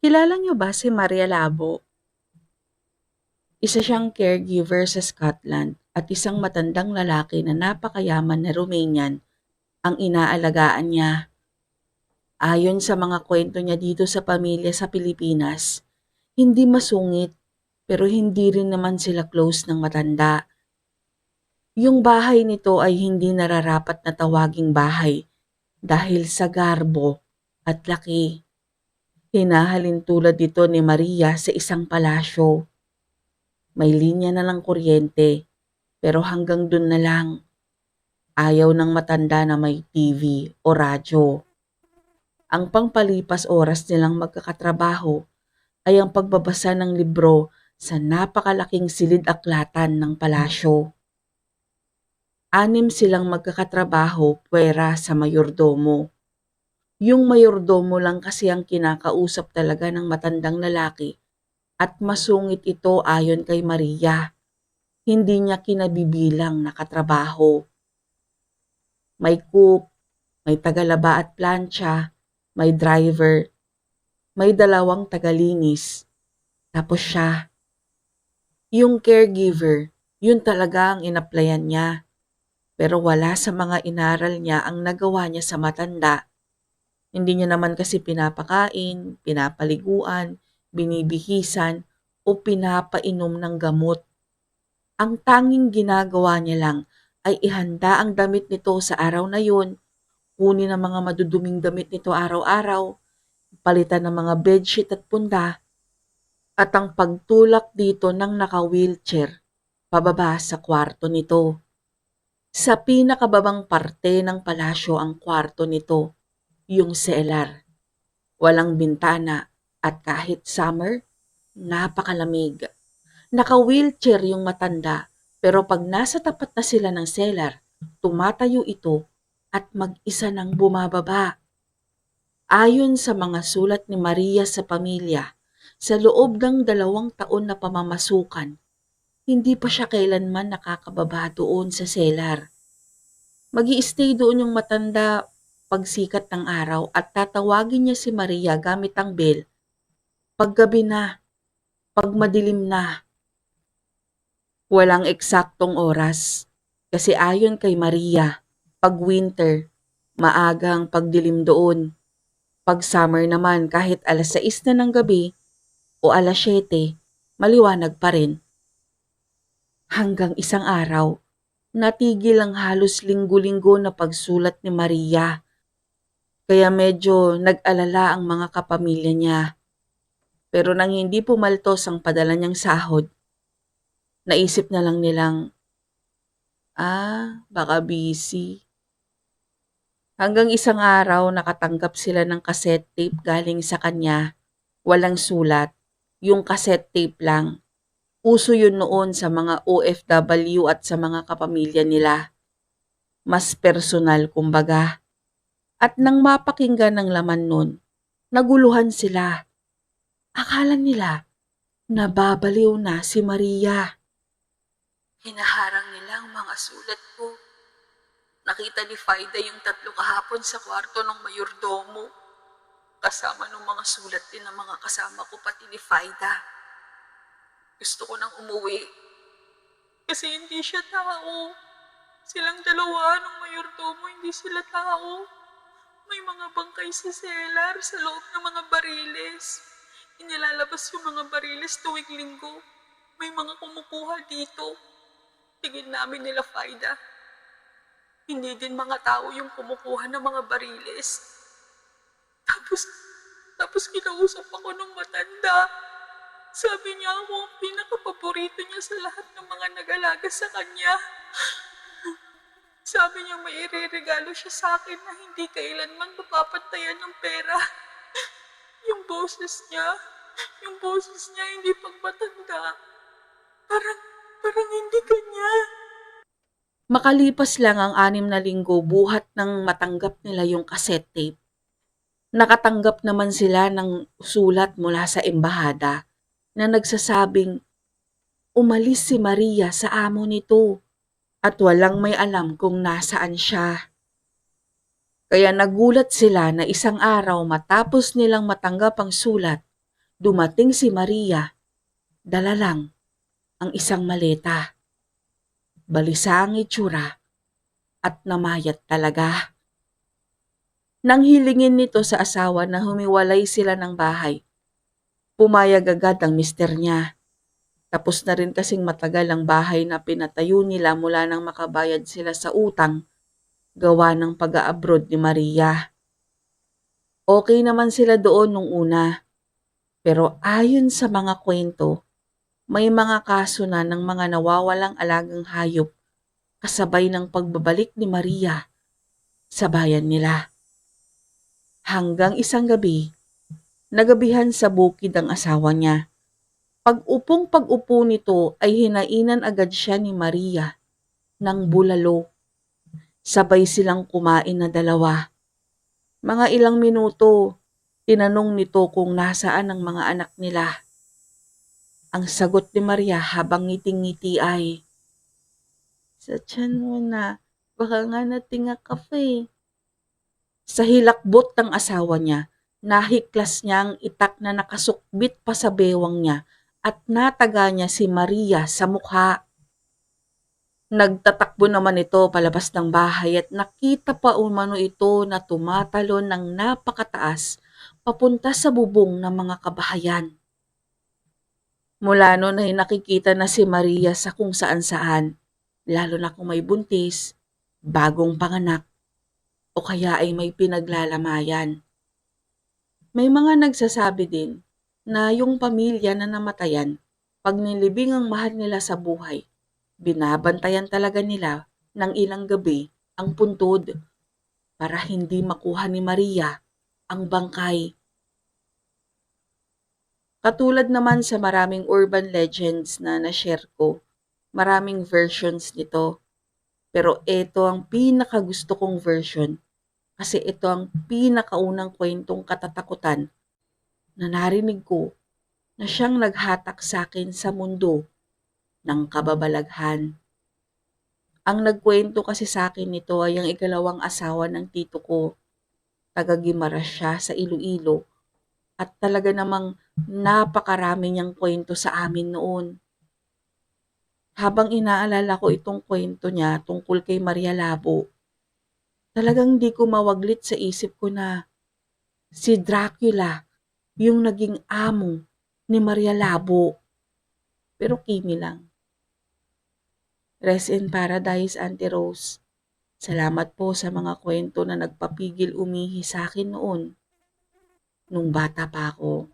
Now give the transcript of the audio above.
Kilala niyo ba si Maria Labo? Isa siyang caregiver sa Scotland at isang matandang lalaki na napakayaman na Romanian ang inaalagaan niya. Ayon sa mga kwento niya dito sa pamilya sa Pilipinas, hindi masungit pero hindi rin naman sila close ng matanda. Yung bahay nito ay hindi nararapat na tawaging bahay dahil sa garbo at laki. Hinahalin tulad dito ni Maria sa isang palasyo. May linya na ng kuryente, pero hanggang dun na lang. Ayaw ng matanda na may TV o radyo. Ang pangpalipas oras nilang magkakatrabaho ay ang pagbabasa ng libro sa napakalaking silid-aklatan ng palasyo. 6 silang magkakatrabaho puwera sa mayordomo. Yung mayordomo lang kasi ang kinakausap talaga ng matandang lalaki at masungit ito ayon kay Maria. Hindi niya kinabibilang na katrabaho. May cook, may tagalaba at plancha, may driver, may 2 tagalinis. Tapos siya, yung caregiver, yun talaga ang inaplayan niya. Pero wala sa mga inaral niya ang nagawa niya sa matanda. Hindi niya naman kasi pinapakain, pinapaliguan, binibihisan, o pinapainom ng gamot. Ang tanging ginagawa niya lang ay ihanda ang damit nito sa araw na yun, kunin ang mga maduduming damit nito araw-araw, palitan ng mga bedsheet at punda, at ang pagtulak dito ng naka-wheelchair pababa sa kwarto nito. Sa pinakababang parte ng palasyo ang kwarto nito, yung cellar. Walang bintana at kahit summer, napakalamig. Naka-wheelchair yung matanda pero pag nasa tapat na sila ng cellar, tumatayo ito at mag-isa nang bumababa. Ayon sa mga sulat ni Maria sa pamilya, sa loob ng 2 taon na pamamasukan, hindi pa siya kailanman nakakababa doon sa cellar. Mag-i-stay doon yung matanda pagsikat ng araw at tatawagin niya si Maria gamit ang bell paggabi na, pag madilim na. Walang eksaktong oras kasi ayon kay Maria, pag winter, maagang pagdilim doon. Pag summer naman kahit 6:00 na ng gabi o 7:00, maliwanag pa rin. Hanggang isang araw, natigil ang halos linggo-linggo na pagsulat ni Maria. Kaya medyo nag-alala ang mga kapamilya niya. Pero nang hindi pumaltos ang padala niyang sahod, naisip na lang nilang, baka busy. Hanggang isang araw nakatanggap sila ng cassette tape galing sa kanya. Walang sulat, yung cassette tape lang. Uso yun noon sa mga OFW at sa mga kapamilya nila. Mas personal kumbaga. At nang mapakinggan ng laman nun, naguluhan sila. Akala nila, nababaliw na si Maria. Hinaharang nila ang mga sulat ko. Nakita ni Faida yung 3 kahapon sa kwarto ng mayordomo. Kasama ng mga sulat din ng mga kasama ko pati ni Faida. Gusto ko nang umuwi. Kasi hindi siya tao. Silang dalawa ng mayordomo, hindi sila tao. May mga bangkay sa cellar sa loob ng mga bariles. Inilalabas yung mga bariles tuwing linggo. May mga kumukuha dito. Tingin namin nila Faida. Hindi din mga tao yung kumukuha ng mga bariles. Tapos kinausap ako ng matanda. Sabi niya ako ang pinakapaborito niya sa lahat ng mga nag-alaga sa kanya. Sabi niya may ireregalo siya sa akin na hindi kailanman mapapantayan ng pera. Yung boses niya hindi pagmatanda. Parang hindi kanya. Makalipas lang ang 6 na linggo buhat nang matanggap nila yung cassette tape. Nakatanggap naman sila ng sulat mula sa embahada na nagsasabing umalis si Maria sa amo nito at walang may alam kung nasaan siya. Kaya nagulat sila na isang araw matapos nilang matanggap ang sulat Dumating si Maria, dala lang ang isang maleta. Balisa ang itsura at namayat talaga. Nang hilingin nito sa asawa na humiwalay sila ng bahay, pumayag agad ang mister niya. Tapos na rin kasing matagal ang bahay na pinatayo nila mula nang makabayad sila sa utang gawa ng pag-a-abroad ni Maria. Okay naman sila doon nung una, pero ayon sa mga kwento, may mga kaso na ng mga nawawalang alagang hayop kasabay ng pagbabalik ni Maria sa bayan nila. Hanggang isang gabi, nagabihan sa bukid ang asawa niya. Pag-upo nito ay hinainan agad siya ni Maria ng bulalo. Sabay silang kumain na dalawa. Mga ilang minuto, tinanong nito kung nasaan ang mga anak nila. Ang sagot ni Maria habang ngiting-ngiti ay, "Sa tiyan mo na, baka nga natinga ka pa eh." Sa hilakbot ng asawa niya, nahiklas niya ang itak na nakasukbit pa sa bewang niya at nataga niya si Maria sa mukha. Nagtatakbo naman ito palabas ng bahay at nakita pa umano ito na tumatalon ng napakataas papunta sa bubong ng mga kabahayan. Mula noon ay nakikita na si Maria sa kung saan-saan, lalo na kung may buntis, bagong panganak, o kaya ay may pinaglalamayan. May mga nagsasabi din na yung pamilya na namatayan, pag nilibing ang mahal nila sa buhay, binabantayan talaga nila ng ilang gabi ang puntod para hindi makuha ni Maria ang bangkay. Katulad naman sa maraming urban legends na na-share ko, maraming versions nito. Pero ito ang pinakagusto kong version kasi ito ang pinakaunang kwentong katatakutan na narinig ko na siyang naghatak sa akin sa mundo ng kababalaghan. Ang nagkwento kasi sa akin nito ay ang ikalawang asawa ng tito ko. Taga-Guimaras siya sa Iloilo at talaga namang napakarami niyang kwento sa amin noon. Habang inaalala ko itong kwento niya tungkol kay Maria Labo, talagang di ko mawaglit sa isip ko na si Dracula yung naging amo ni Maria Labo. Pero kimi lang. Rest in paradise, Auntie Rose. Salamat po sa mga kwento na nagpapigil umihi sa akin noon, nung bata pa ako.